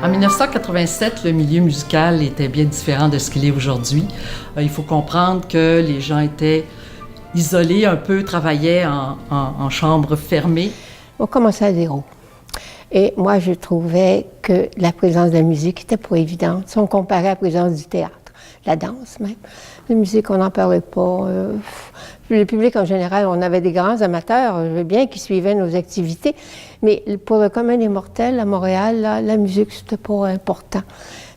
En 1987, le milieu musical était bien différent de ce qu'il est aujourd'hui. Il faut comprendre que les gens étaient isolés un peu, travaillaient en chambre fermée. On commençait à zéro. Et moi, je trouvais que la présence de la musique n'était pas évidente. Si on comparait à la présence du théâtre, la danse même. La musique, on n'en parlait pas. Le public, en général, on avait des grands amateurs, je veux bien, qui suivaient nos activités. Mais pour le commun des mortels, à Montréal, là, la musique, c'était pas important.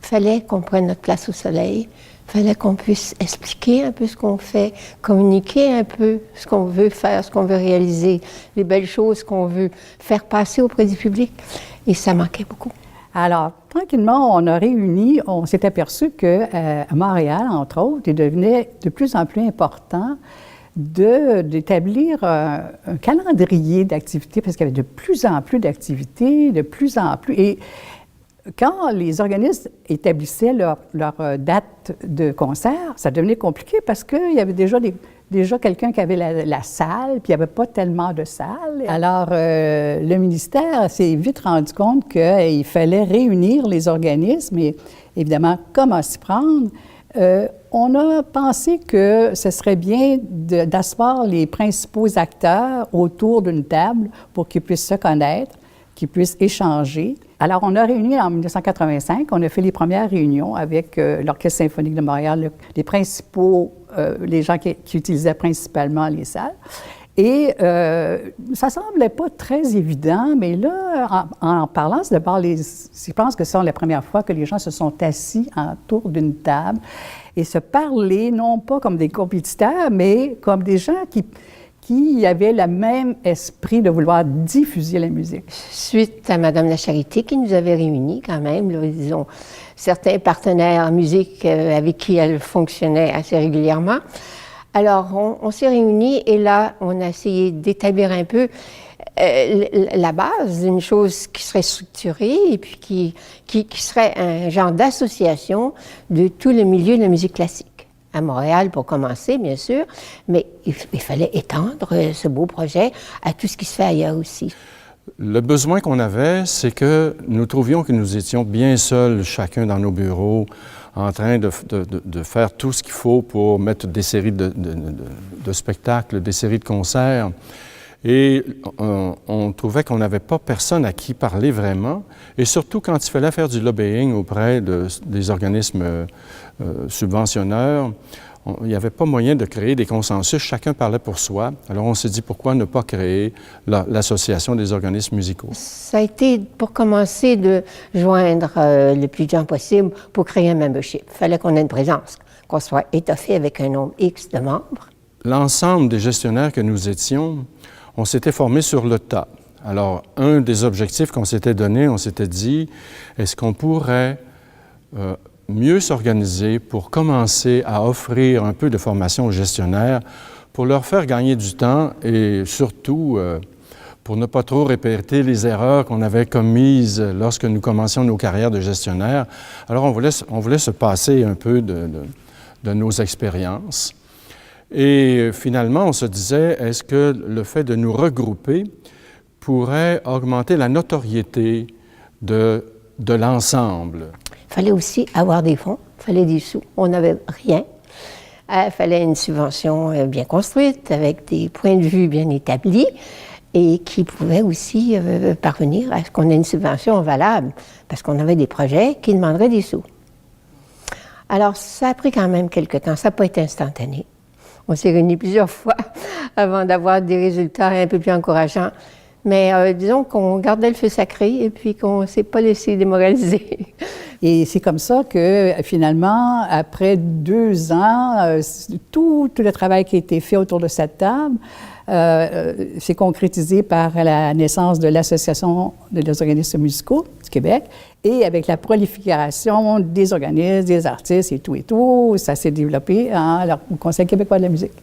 Il fallait qu'on prenne notre place au soleil. Il fallait qu'on puisse expliquer un peu ce qu'on fait, communiquer un peu ce qu'on veut faire, ce qu'on veut réaliser, les belles choses qu'on veut faire passer auprès du public. Et ça manquait beaucoup. Alors, tranquillement, on a réuni, on s'est aperçu qu'à Montréal, entre autres, il devenait de plus en plus important d'établir un calendrier d'activités, parce qu'il y avait de plus en plus d'activités, de plus en plus. Et quand les organismes établissaient leur date de concert, ça devenait compliqué parce qu'il y avait déjà quelqu'un qui avait la salle, puis il n'y avait pas tellement de salles. Alors, le ministère s'est vite rendu compte qu'il fallait réunir les organismes et, évidemment, comment s'y prendre. On a pensé que ce serait bien d'asseoir les principaux acteurs autour d'une table pour qu'ils puissent se connaître, qu'ils puissent échanger. Alors, on a réuni en 1985, on a fait les premières réunions avec l'Orchestre symphonique de Montréal, les principaux, les gens qui utilisaient principalement les salles. Et ça semblait pas très évident, mais là, en parlant, c'est d'abord, je pense que c'est la première fois que les gens se sont assis autour d'une table et se parler, non pas comme des compétiteurs, mais comme des gens qui avaient le même esprit de vouloir diffuser la musique. Suite à Madame la Charité qui nous avait réunis quand même, là, disons, certains partenaires en musique avec qui elle fonctionnait assez régulièrement. Alors, on s'est réunis et là, on a essayé d'établir un peu la base d'une chose qui serait structurée et puis qui serait un genre d'association de tout le milieu de la musique classique. À Montréal, pour commencer, bien sûr, mais il fallait étendre ce beau projet à tout ce qui se fait ailleurs aussi. Le besoin qu'on avait, c'est que nous trouvions que nous étions bien seuls, chacun dans nos bureaux, en train de faire tout ce qu'il faut pour mettre des séries de spectacles, des séries de concerts. Et on trouvait qu'on n'avait pas personne à qui parler vraiment. Et surtout quand il fallait faire du lobbying auprès des organismes subventionneurs, il n'y avait pas moyen de créer des consensus. Chacun parlait pour soi. Alors on s'est dit pourquoi ne pas créer l'association des organismes musicaux. Ça a été pour commencer de joindre le plus de gens possible pour créer un membership. Il fallait qu'on ait une présence, qu'on soit étoffé avec un nombre X de membres. L'ensemble des gestionnaires que nous étions, on s'était formés sur le tas. Alors, un des objectifs qu'on s'était donné, on s'était dit, est-ce qu'on pourrait mieux s'organiser pour commencer à offrir un peu de formation aux gestionnaires pour leur faire gagner du temps et surtout pour ne pas trop répéter les erreurs qu'on avait commises lorsque nous commencions nos carrières de gestionnaires. Alors, on voulait se passer un peu de nos expériences. Et finalement, on se disait, est-ce que le fait de nous regrouper pourrait augmenter la notoriété de l'ensemble? Il fallait aussi avoir des fonds, il fallait des sous. On n'avait rien. Il fallait une subvention bien construite, avec des points de vue bien établis et qui pouvait aussi parvenir à ce qu'on ait une subvention valable, parce qu'on avait des projets qui demanderaient des sous. Alors, ça a pris quand même quelque temps, ça n'a pas été instantané. On s'est réunis plusieurs fois avant d'avoir des résultats un peu plus encourageants. Mais disons qu'on gardait le feu sacré et puis qu'on ne s'est pas laissé démoraliser. Et c'est comme ça que, finalement, après 2 ans, tout le travail qui a été fait autour de cette table s'est concrétisé par la naissance de l'Association des organismes musicaux du Québec. Et avec la prolifération des organismes, des artistes et tout, ça s'est développé au Conseil québécois de la musique.